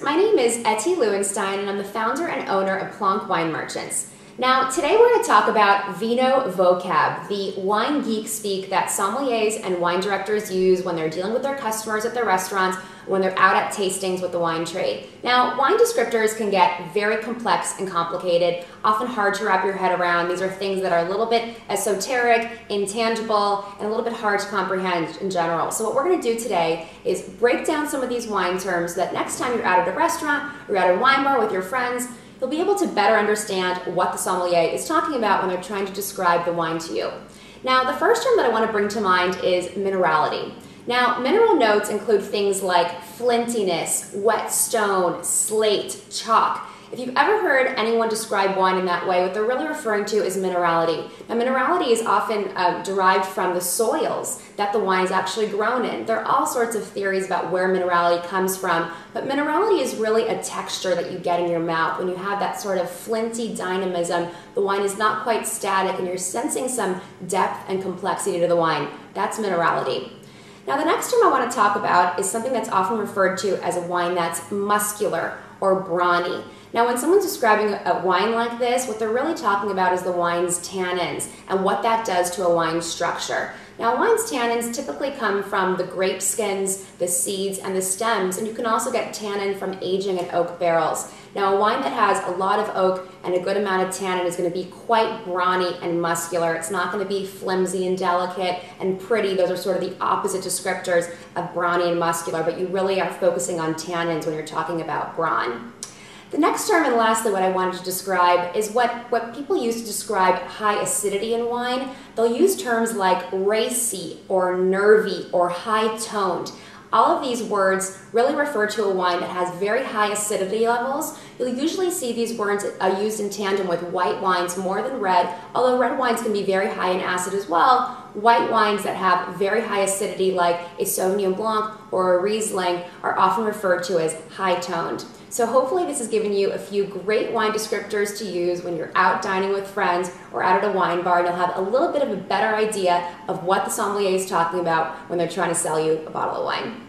My name is Etty and I'm the founder and owner of Plonk Wine Merchants. Now, today we're going to talk about Vino Vocab, the wine geek speak that sommeliers and wine directors use when they're dealing with their customers at their restaurants, when they're out at tastings with the wine trade. Now, wine descriptors can get very complex and complicated, often hard to wrap your head around. These are things that are a little bit esoteric, intangible, and a little bit hard to comprehend in general. So what we're going to do today is break down some of these wine terms so that next time you're out at a restaurant, or you're at a wine bar with your friends, you'll be able to better understand what the sommelier is talking about when they're trying to describe the wine to you. Now, the first term that I want to bring to mind is minerality. Now, mineral notes include things like flintiness, wet stone, slate, chalk. If you've ever heard anyone describe wine in that way, what they're really referring to is minerality. Now, minerality is often derived from the soils that the wine is actually grown in. There are all sorts of theories about where minerality comes from, but minerality is really a texture that you get in your mouth. When you have that sort of flinty dynamism, the wine is not quite static and you're sensing some depth and complexity to the wine. That's minerality. Now, the next term I want to talk about is something that's often referred to as a wine that's muscular or brawny. Now, when someone's describing a wine like this, what they're really talking about is the wine's tannins and what that does to a wine's structure. Now, wine's tannins typically come from the grape skins, the seeds, and the stems, and you can also get tannin from aging in oak barrels. Now, a wine that has a lot of oak and a good amount of tannin is going to be quite brawny and muscular. It's not going to be flimsy and delicate and pretty. Those are sort of the opposite descriptors of brawny and muscular, but you really are focusing on tannins when you're talking about brawn. The next term, and lastly what I wanted to describe, is what people use to describe high acidity in wine. They'll use terms like racy or nervy or high-toned. All of these words really refer to a wine that has very high acidity levels. You'll usually see these words used in tandem with white wines more than red, although red wines can be very high in acid as well. White wines that have very high acidity, like a Sauvignon Blanc or a Riesling, are often referred to as high-toned. So hopefully this has given you a few great wine descriptors to use when you're out dining with friends or out at a wine bar, and you'll have a little bit of a better idea of what the sommelier is talking about when they're trying to sell you a bottle of wine.